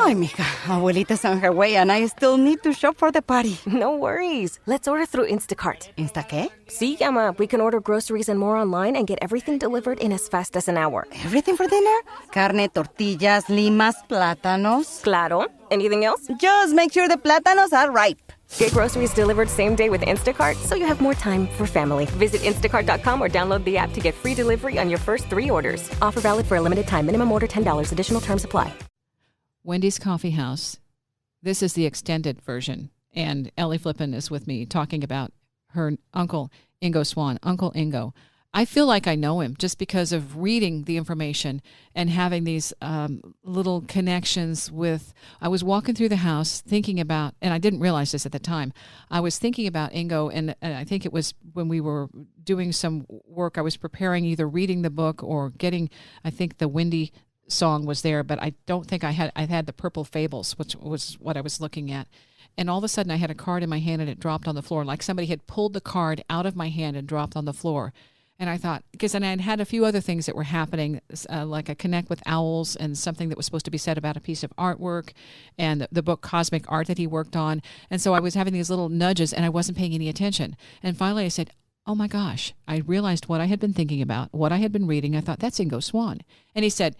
Ay, mija, abuelita's on her way and I still need to shop for the party. No worries. Let's order through Instacart. ¿Insta qué? Sí, llama. We can order groceries and more online and get everything delivered in as fast as an hour. Everything for dinner? Carne, tortillas, limas, plátanos. Claro. Anything else? Just make sure the plátanos are ripe. Get groceries delivered same day with Instacart so you have more time for family. Visit instacart.com or download the app to get free delivery on your first 3 orders. Offer valid for a limited time. Minimum order $10. Additional terms apply. Wendy's Coffee House. This is the extended version. And Elly Flippen is with me talking about her uncle, Ingo Swann. Uncle Ingo. I feel like I know him just because of reading the information and having these little connections with, I was walking through the house thinking about, and I didn't realize this at the time, I was thinking about Ingo, and I think it was when we were doing some work, I was preparing either reading the book or getting, I think the Wendy song was there, but I don't think I had the Purple Fables, which was what I was looking at. And all of a sudden I had a card in my hand and it dropped on the floor, like somebody had pulled the card out of my hand and dropped on the floor. And I thought, because then I had a few other things that were happening, like a connect with owls and something that was supposed to be said about a piece of artwork and the book Cosmic Art that he worked on. And so I was having these little nudges and I wasn't paying any attention. And finally I said, oh my gosh, I realized what I had been thinking about, what I had been reading. I thought, that's Ingo Swann. And he said,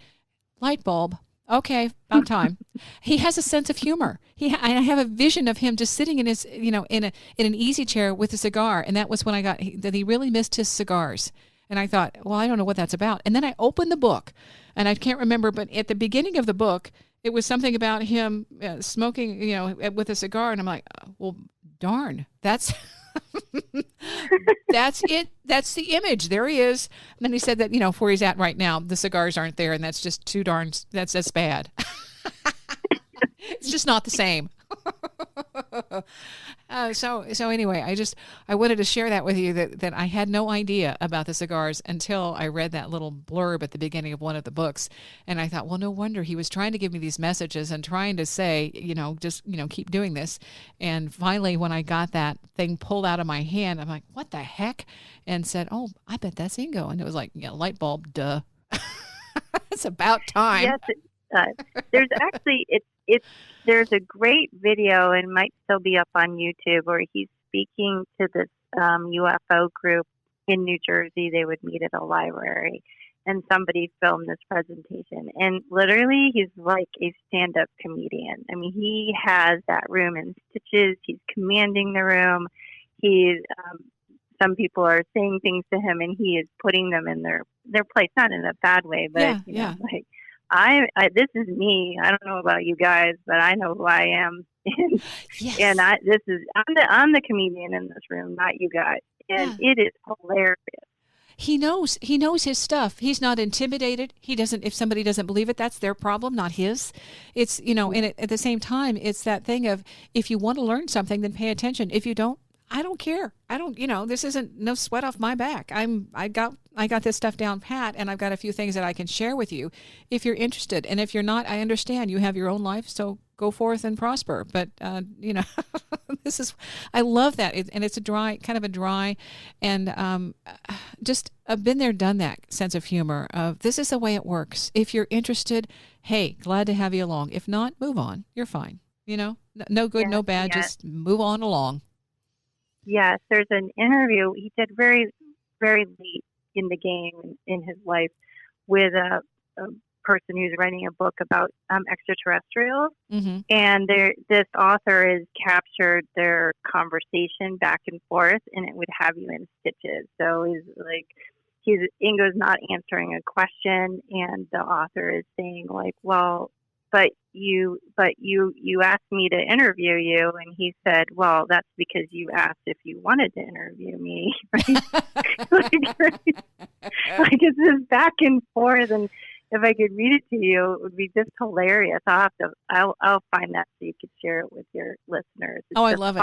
light bulb. Okay, about time. He has a sense of humor. I have a vision of him just sitting in his, in an easy chair with a cigar, and that was when I got that he really missed his cigars. And I thought, well, I don't know what that's about. And then I opened the book, and I can't remember, but at the beginning of the book, it was something about him smoking, with a cigar, and I'm like, well, darn, that's. That's it. That's the image. There he is. And then he said that, where he's at right now, the cigars aren't there. And that's just too darn, that's bad. It's just not the same. So anyway, I wanted to share that with you that I had no idea about the cigars until I read that little blurb at the beginning of one of the books. And I thought, well, no wonder he was trying to give me these messages and trying to say, keep doing this. And finally, when I got that thing pulled out of my hand, I'm like, what the heck? And said, oh, I bet that's Ingo. And it was like, light bulb, duh. It's about time. Yes, it does. There's actually, there's a great video, and might still be up on YouTube, where he's speaking to this UFO group in New Jersey. They would meet at a library, and somebody filmed this presentation. And literally, he's like a stand-up comedian. I mean, he has that room in stitches. He's commanding the room. He's some people are saying things to him, and he is putting them in their place, not in a bad way, but I this is me. I don't know about you guys, but I know who I am. Yes. And I'm the comedian in this room, not you guys. And it is hilarious. He knows his stuff. He's not intimidated. He doesn't, if somebody doesn't believe it, that's their problem, not his. It's, and at the same time, it's that thing of, if you want to learn something, then pay attention. If you don't, I don't care. I don't, this isn't no sweat off my back. I got this stuff down pat, and I've got a few things that I can share with you if you're interested. And if you're not, I understand you have your own life, so go forth and prosper. But, I love that. And it's kind of a dry, and just I've been there, done that sense of humor of, this is the way it works. If you're interested, hey, glad to have you along. If not, move on. You're fine. No good, no bad. Just move on along. Yes, there's an interview he did very, very late in the game in his life with a person who's writing a book about extraterrestrials. Mm-hmm. And this author has captured their conversation back and forth, and it would have you in stitches. So Ingo's not answering a question, and the author is saying, like, well, but you asked me to interview you, and he said, well, that's because you asked if you wanted to interview me. Right? It's this back and forth, and if I could read it to you, it would be just hilarious. I'll find that so you could share it with your listeners. It's I love it.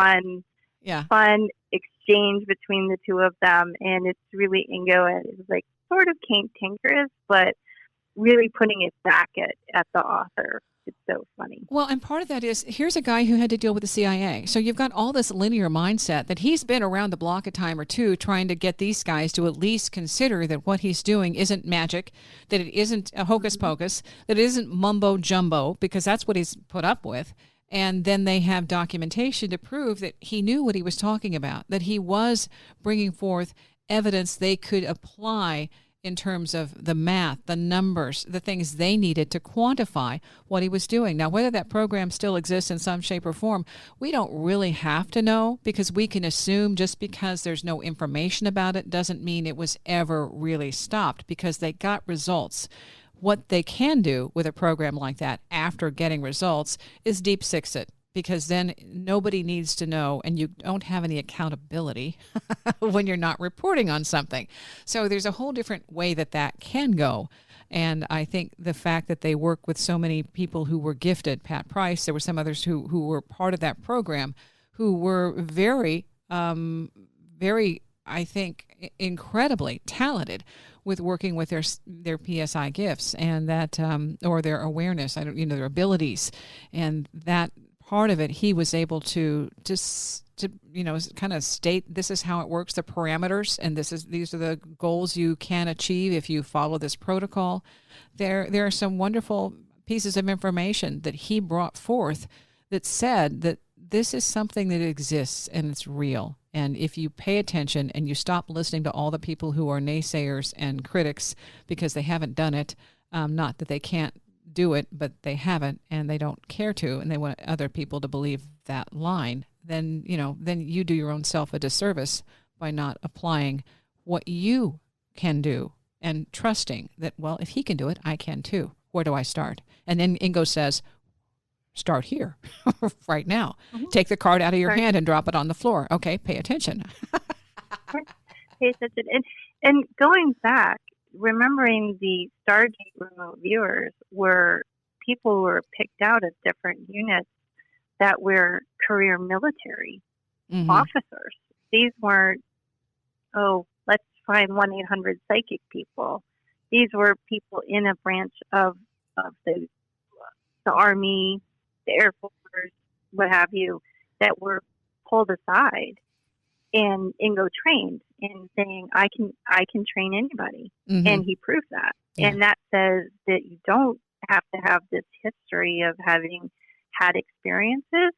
Fun exchange between the two of them, and it's really Ingo, and it's like sort of cantankerous, but really putting it back at the author. It's so funny. Well, and part of that is, here's a guy who had to deal with the CIA. So you've got all this linear mindset that he's been around the block a time or two trying to get these guys to at least consider that what he's doing isn't magic, that it isn't a hocus pocus, that it isn't mumbo jumbo, because that's what he's put up with. And then they have documentation to prove that he knew what he was talking about, that he was bringing forth evidence they could apply in terms of the math, the numbers, the things they needed to quantify what he was doing. Now, whether that program still exists in some shape or form, we don't really have to know, because we can assume just because there's no information about it doesn't mean it was ever really stopped, because they got results. What they can do with a program like that after getting results is deep six it, because then nobody needs to know, and you don't have any accountability when you're not reporting on something. So there's a whole different way that can go. And I think the fact that they work with so many people who were gifted, Pat Price, there were some others who were part of that program who were very, very, I think, incredibly talented with working with their PSI gifts and that, or their awareness, their abilities, and that part of it, he was able to kind of state, this is how it works, the parameters, and these are the goals you can achieve if you follow this protocol. There are some wonderful pieces of information that he brought forth that said that this is something that exists and it's real. And if you pay attention and you stop listening to all the people who are naysayers and critics because they haven't done it, not that they can't do it, but they haven't and they don't care to, and they want other people to believe that line, then you do your own self a disservice by not applying what you can do and trusting that, well, if he can do it, I can too. Where do I start? And then Ingo says, start here right now. Mm-hmm. Take the card out of your hand and drop it on the floor. Okay, pay attention. Pay attention. And going back, remembering the Stargate remote viewers were people who were picked out of different units that were career military officers. These weren't, let's find 1-800 psychic people. These were people in a branch of the Army, the Air Force, what have you, that were pulled aside. And Ingo trained in saying, I can train anybody. Mm-hmm. And he proved that. Yeah. And that says that you don't have to have this history of having had experiences,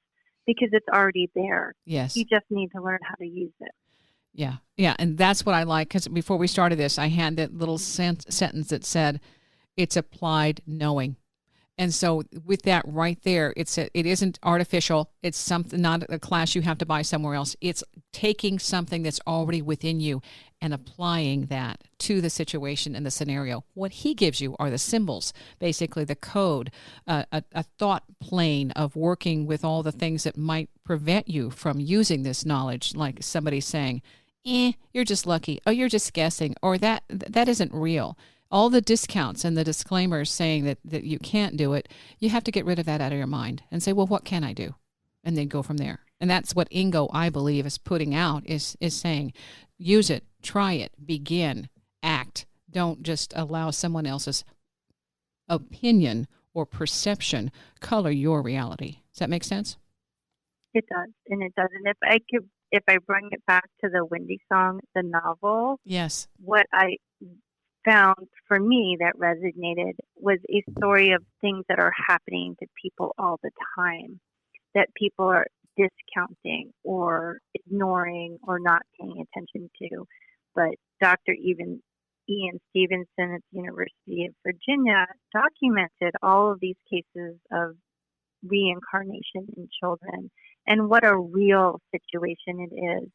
because it's already there. Yes. You just need to learn how to use it. Yeah. Yeah. And that's what I like, because before we started this, I had that little sentence that said, it's applied knowing. And so with that right there, it isn't artificial. It's something, not a class you have to buy somewhere else. It's taking something that's already within you and applying that to the situation and the scenario. What he gives you are the symbols, basically the code, a thought plane of working with all the things that might prevent you from using this knowledge, like somebody saying, you're just lucky, oh, you're just guessing, or that isn't real. All the discounts and the disclaimers saying that you can't do it, you have to get rid of that out of your mind and say, well, what can I do? And then go from there. And that's what Ingo, I believe, is putting out, is saying, use it, try it, begin, act. Don't just allow someone else's opinion or perception color your reality. Does that make sense? It does, and it does. And if I bring it back to the Wendy song, the novel, yes, what I found for me that resonated was a story of things that are happening to people all the time, that people are discounting or ignoring or not paying attention to. But Dr. Ian Stevenson at the University of Virginia documented all of these cases of reincarnation in children and what a real situation it is,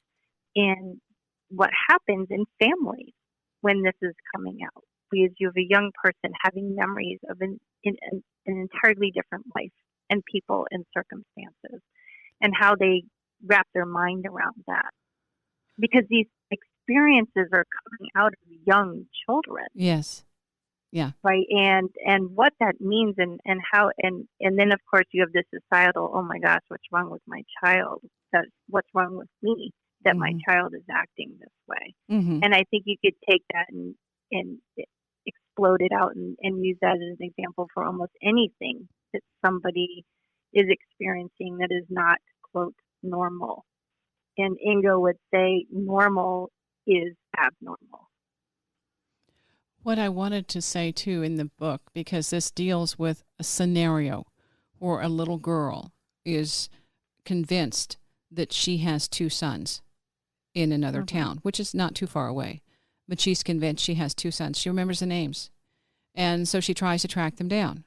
and what happens in families when this is coming out. Because you have a young person having memories of an entirely different life and people and circumstances, and how they wrap their mind around that. Because these experiences are coming out of young children. Yes. Yeah. Right. And what that means and how, and then of course you have this societal, oh my gosh, what's wrong with my child? What's wrong with me that my child is acting this way? Mm-hmm. And I think you could take that and explode it out and use that as an example for almost anything that somebody is experiencing that is not, quote, normal. And Ingo would say normal is abnormal. What I wanted to say, too, in the book, because this deals with a scenario where a little girl is convinced that she has two sons in another town, which is not too far away. But she's convinced she has two sons. She remembers the names. And so she tries to track them down.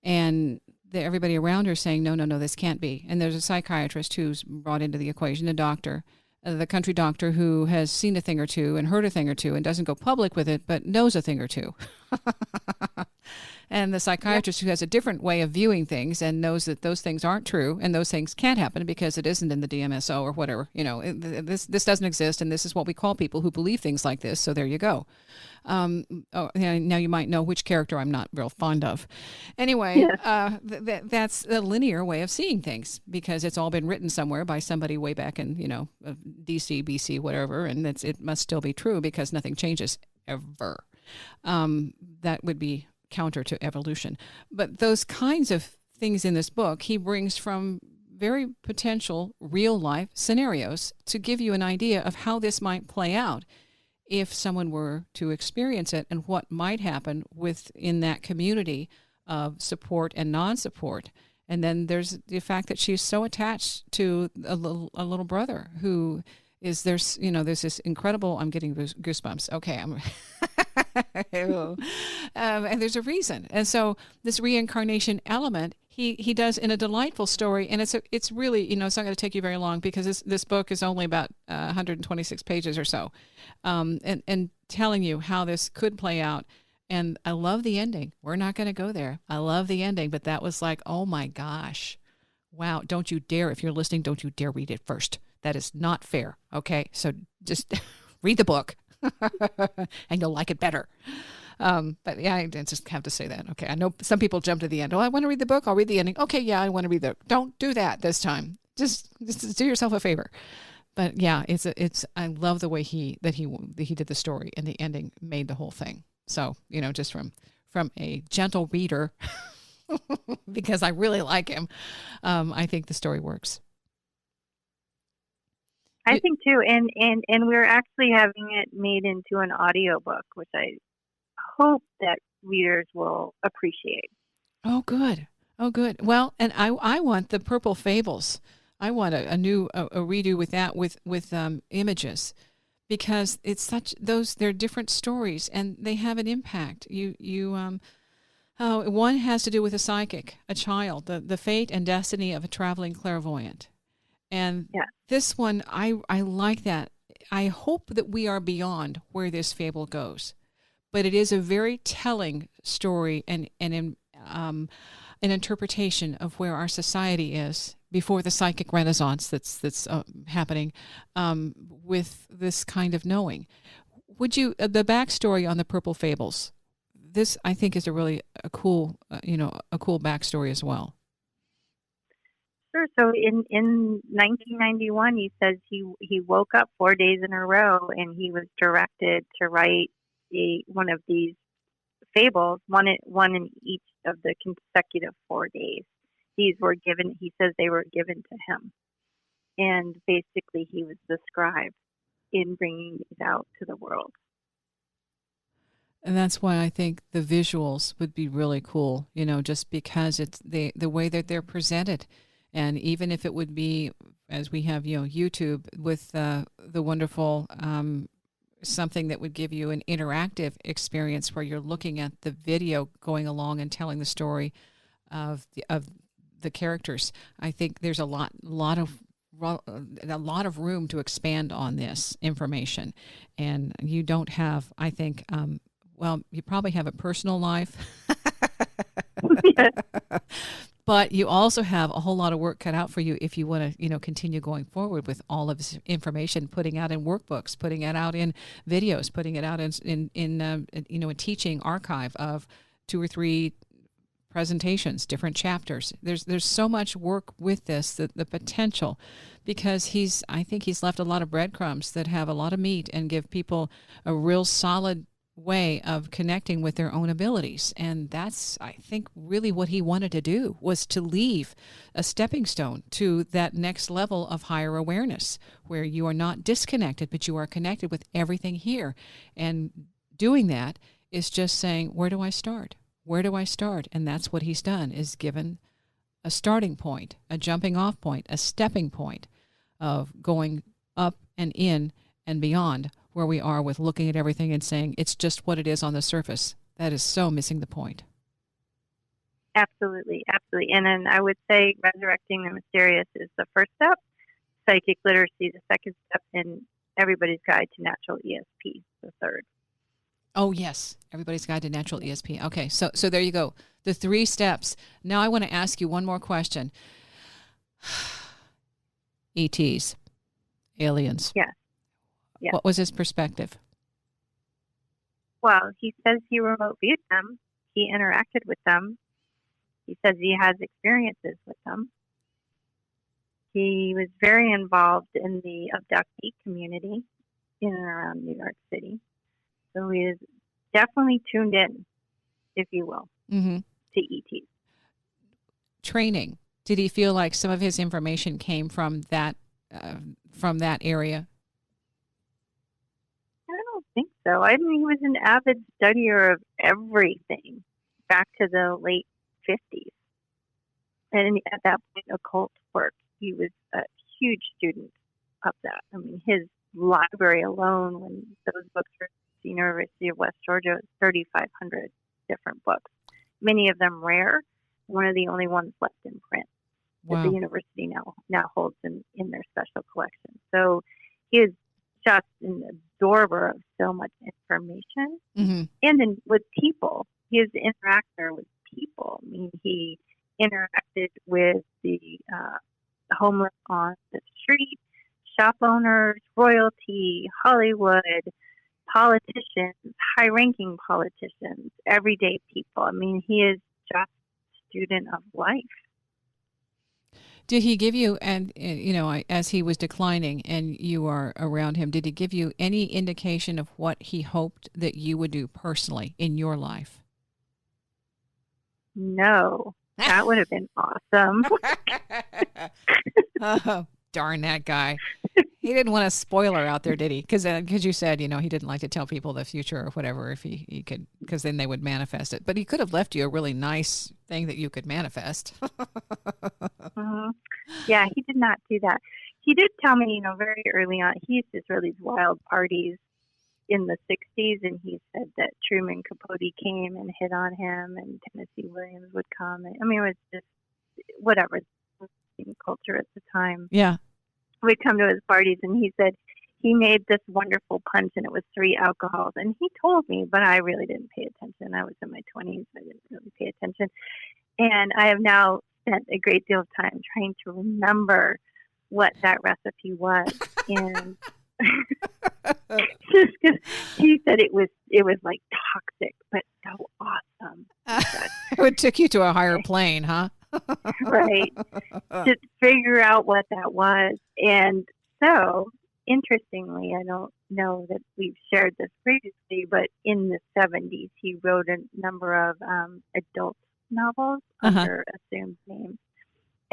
And everybody around her is saying, no, this can't be. And there's a psychiatrist who's brought into the equation, a doctor, the country doctor who has seen a thing or two and heard a thing or two and doesn't go public with it, but knows a thing or two. And the psychiatrist who has a different way of viewing things and knows that those things aren't true and those things can't happen because it isn't in the DMSO or whatever. This doesn't exist, and this is what we call people who believe things like this. So there you go. Now you might know which character I'm not real fond of. Anyway, that's a linear way of seeing things because it's all been written somewhere by somebody way back in, DC, BC, whatever, and it must still be true because nothing changes ever. That would be counter to evolution. But those kinds of things in this book, he brings from very potential real life scenarios to give you an idea of how this might play out if someone were to experience it and what might happen within that community of support and non-support. And then there's the fact that she's so attached to a little brother who is there's this incredible, I'm getting goosebumps. Okay, and there's a reason. And so this reincarnation element, he does in a delightful story, and it's really, it's not going to take you very long because this book is only about 126 pages or so, and telling you how this could play out. And I love the ending. We're not going to go there. I love the ending, but that was like, oh my gosh, wow! Don't you dare, if you're listening, don't you dare read it first. That is not fair. Okay, so just read the book. And you'll like it better. But yeah, I just have to say that. Okay, I know some people jump to the end. Oh, I want to read the book. I'll read the ending. Okay, yeah, I want to read the. Don't do that this time. Just do yourself a favor. But yeah, it's. I love the way he did the story, and the ending made the whole thing. So just from a gentle reader, because I really like him, I think the story works. I think too, and we're actually having it made into an audiobook, which I hope that readers will appreciate. Oh, good. Well, and I want the Purple Fables. I want a new redo with that with images, because it's they're different stories and they have an impact. One has to do with a psychic, a child, the fate and destiny of a traveling clairvoyant. And this one, I like that. I hope that we are beyond where this fable goes, but it is a very telling story and an interpretation of where our society is before the psychic renaissance that's happening with this kind of knowing. Would you the backstory on the Purple Fables? This I think is a cool backstory as well. Sure. So in 1991, he says he woke up 4 days in a row and he was directed to write one of these fables, one in each of the consecutive 4 days. These were given. He says they were given to him, and basically he was the scribe in bringing these out to the world. And that's why I think the visuals would be really cool. Just because it's the way that they're presented. And even if it would be, as we have, YouTube with the wonderful something that would give you an interactive experience where you're looking at the video going along and telling the story of the characters. I think there's a lot of room to expand on this information, and you don't have, I think, you probably have a personal life. But you also have a whole lot of work cut out for you if you want to, continue going forward with all of this information, putting out in workbooks, putting it out in videos, putting it out in a teaching archive of 2 or 3 presentations, different chapters. There's so much work with this, the potential, because I think he's left a lot of breadcrumbs that have a lot of meat and give people a real solid way of connecting with their own abilities. And that's, I think, really what he wanted to do, was to leave a stepping stone to that next level of higher awareness, where you are not disconnected, but you are connected with everything here. And doing that is just saying, where do I start? Where do I start? And that's what he's done, is given a starting point, a jumping off point, a stepping point of going up and in and beyond where we are with looking at everything and saying it's just what it is on the surface. That is so missing the point. Absolutely, absolutely. And then I would say Resurrecting the Mysterious is the first step, psychic literacy the second step, and Everybody's Guide to Natural ESP the third. Oh, yes. Everybody's Guide to Natural ESP. Okay, so there you go. The 3 steps. Now I want to ask you one more question. ETs, aliens. Yes. Yes. What was his perspective? Well, he says he remote viewed them. He interacted with them. He says he has experiences with them. He was very involved in the abductee community in and around New York City. So he is definitely tuned in, if you will, to ETs. Training. Did he feel like some of his information came from that area? I don't think so. I mean, he was an avid studier of everything back to the late 50s. And at that point, occult work, he was a huge student of that. I mean, his library alone, when those books were at the University of West Georgia, was 3,500 different books, many of them rare, one of the only ones left in print that the university now holds in their special collection. So he is just an absorber of so much information. And then with people, he is an interactor with people. I mean, he interacted with the homeless on the street, shop owners, royalty, Hollywood, politicians, high-ranking politicians, everyday people. I mean, he is just a student of life. Did he give you, and as he was declining and you are around him, did he give you any indication of what he hoped that you would do personally in your life? No, that would have been awesome. Oh, darn that guy. He didn't want a spoiler out there, did he? Because you said, he didn't like to tell people the future or whatever if he could, because then they would manifest it. But he could have left you a really nice thing that you could manifest. Yeah, he did not do that. He did tell me, very early on, he used to throw these wild parties in the 60s, and he said that Truman Capote came and hit on him, and Tennessee Williams would come. And, I mean, it was just whatever culture at the time. Yeah. We'd come to his parties, and he said he made this wonderful punch, and it was 3 alcohols. And he told me, but I really didn't pay attention. I was in my 20s. I didn't really pay attention. And I have now spent a great deal of time trying to remember what that recipe was. And just because he said it was like toxic, but so awesome. It took you to a higher plane, huh? Right. To figure out what that was. And so, interestingly, I don't know that we've shared this previously, but in the 70s, he wrote a number of adult novels under assumed names.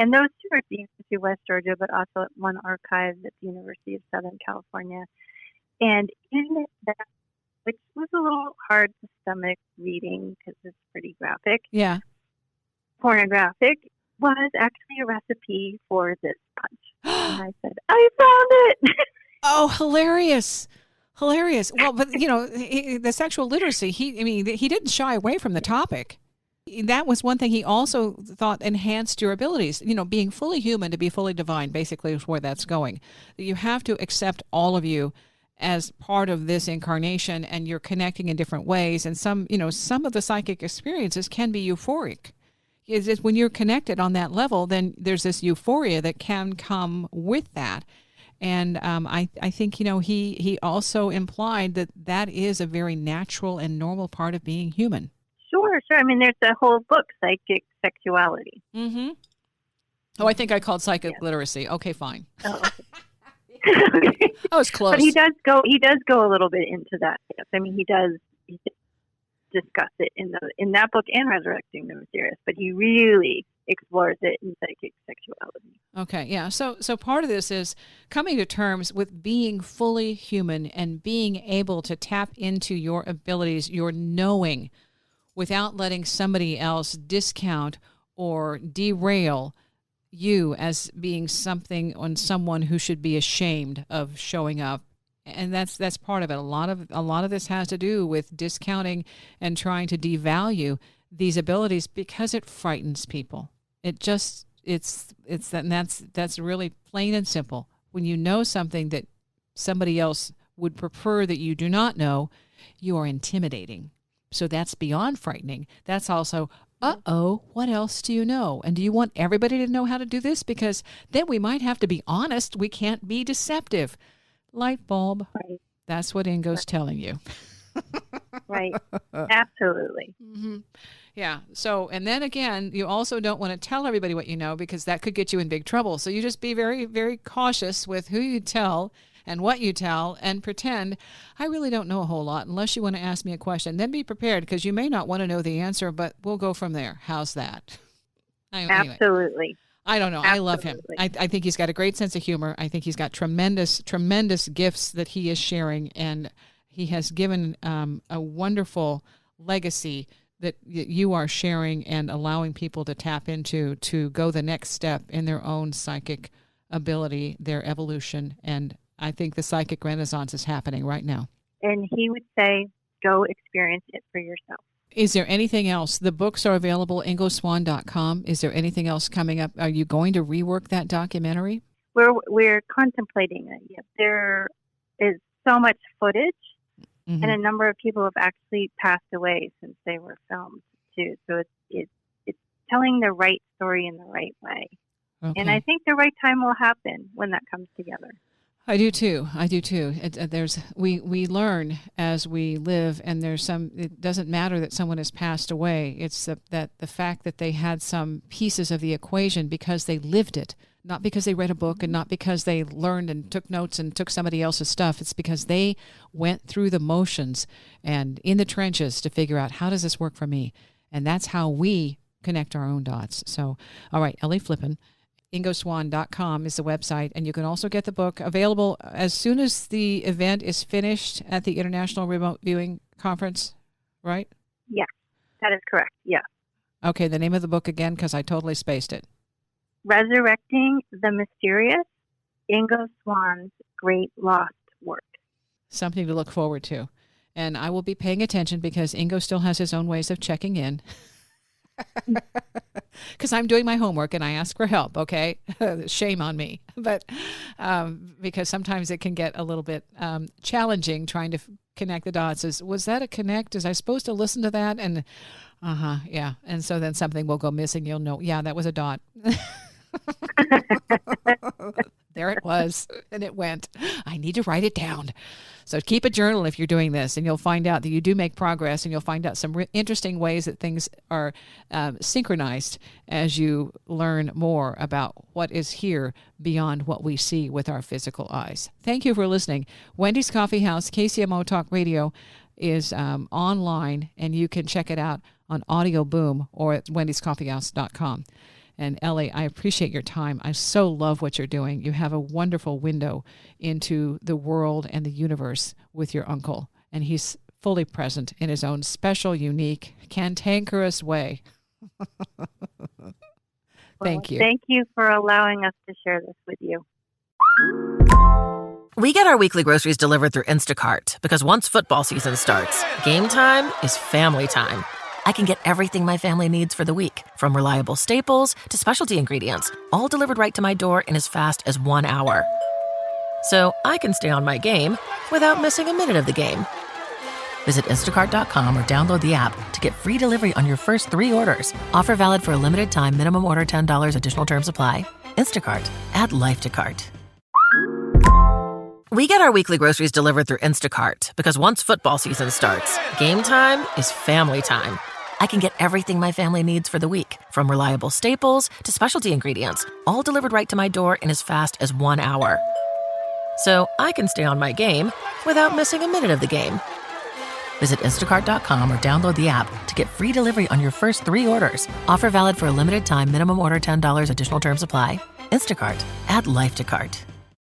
And those 2 are at the University of West Georgia, but also at one archive at the University of Southern California. And in that, which was a little hard to stomach reading because it's pretty graphic. Yeah. Pornographic, was actually a recipe for this punch. And I said, I found it. Oh, hilarious. Hilarious. Well, but, the sexual literacy, he didn't shy away from the topic. That was one thing he also thought enhanced your abilities. Being fully human to be fully divine, basically, is where that's going. You have to accept all of you as part of this incarnation, and you're connecting in different ways. And some of the psychic experiences can be euphoric. Is when you're connected on that level, then there's this euphoria that can come with that. And I think, he also implied that is a very natural and normal part of being human. Sure. I mean, there's a whole book, Psychic Sexuality. Mm-hmm. Oh, I think I called psychic literacy. Okay, fine. Oh, okay. I was close. But he does go a little bit into that. Yes. I mean, he does discuss it in that book and Resurrecting the Mysterious, but he really explores it in psychic sexuality. Okay, yeah. So part of this is coming to terms with being fully human and being able to tap into your abilities, your knowing, without letting somebody else discount or derail you as being something on someone who should be ashamed of showing up. And that's part of it. A lot of this has to do with discounting and trying to devalue these abilities because it frightens people. It's that, and that's really plain and simple. When you know something that somebody else would prefer that you do not know, you are intimidating. So that's beyond frightening. That's also, what else do you know? And do you want everybody to know how to do this? Because then we might have to be honest. We can't be deceptive. Light bulb. Right. That's what Ingo's telling you. Right. Absolutely. Mm-hmm. Yeah. So, and then again, you also don't want to tell everybody what you know because that could get you in big trouble. So you just be very, very cautious with who you tell and what you tell and pretend, I really don't know a whole lot unless you want to ask me a question. Then be prepared because you may not want to know the answer, but we'll go from there. How's that? Anyway. Absolutely. I don't know. Absolutely. I love him. I think he's got a great sense of humor. I think he's got tremendous, tremendous gifts that he is sharing, and he has given a wonderful legacy that you are sharing and allowing people to tap into to go the next step in their own psychic ability, their evolution. And I think the psychic renaissance is happening right now. And he would say, go experience it for yourself. Is there anything else? The books are available, ingoswann.com. Is there anything else coming up? Are you going to rework that documentary? We're contemplating it. Yes. There is so much footage, and a number of people have actually passed away since they were filmed too. So it's telling the right story in the right way. Okay. And I think the right time will happen when that comes together. I do too. We learn as we live, and it doesn't matter that someone has passed away. It's the fact that they had some pieces of the equation because they lived it, not because they read a book and not because they learned and took notes and took somebody else's stuff. It's because they went through the motions and in the trenches to figure out, how does this work for me? And that's how we connect our own dots. So, all right, Elly Flippen. ingoswann.com is the website, and you can also get the book available as soon as the event is finished at the International Remote Viewing Conference, right? Yes, that is correct. Yes. Okay, the name of the book again, because I totally spaced it. Resurrecting the Mysterious, Ingo Swann's great lost work. Something to look forward to. And I will be paying attention because Ingo still has his own ways of checking in. Because I'm doing my homework and I ask for help, okay? Shame on me. But because sometimes it can get a little bit challenging trying to connect the dots. Was that a connect? Is I supposed to listen to that? And yeah. And so then something will go missing. You'll know, yeah, that was a dot. There it was, and it went. I need to write it down. So keep a journal if you're doing this, and you'll find out that you do make progress, and you'll find out some interesting ways that things are synchronized as you learn more about what is here beyond what we see with our physical eyes. Thank you for listening. Wendy's Coffee House, KCMO Talk Radio, is online, and you can check it out on Audio Boom or at wendyscoffeehouse.com. And Elly, I appreciate your time. I so love what you're doing. You have a wonderful window into the world and the universe with your uncle. And he's fully present in his own special, unique, cantankerous way. Thank you. Thank you for allowing us to share this with you. We get our weekly groceries delivered through Instacart because once football season starts, game time is family time. I can get everything my family needs for the week, from reliable staples to specialty ingredients, all delivered right to my door in as fast as 1 hour. So I can stay on my game without missing a minute of the game. Visit Instacart.com or download the app to get free delivery on your first 3 orders. Offer valid for a limited time. Minimum order $10. Additional terms apply. Instacart. Add life to cart. We get our weekly groceries delivered through Instacart because once football season starts, game time is family time. I can get everything my family needs for the week, from reliable staples to specialty ingredients, all delivered right to my door in as fast as 1 hour. So I can stay on my game without missing a minute of the game. Visit instacart.com or download the app to get free delivery on your first 3 orders. Offer valid for a limited time. Minimum order $10. Additional terms apply. Instacart. Add life to cart.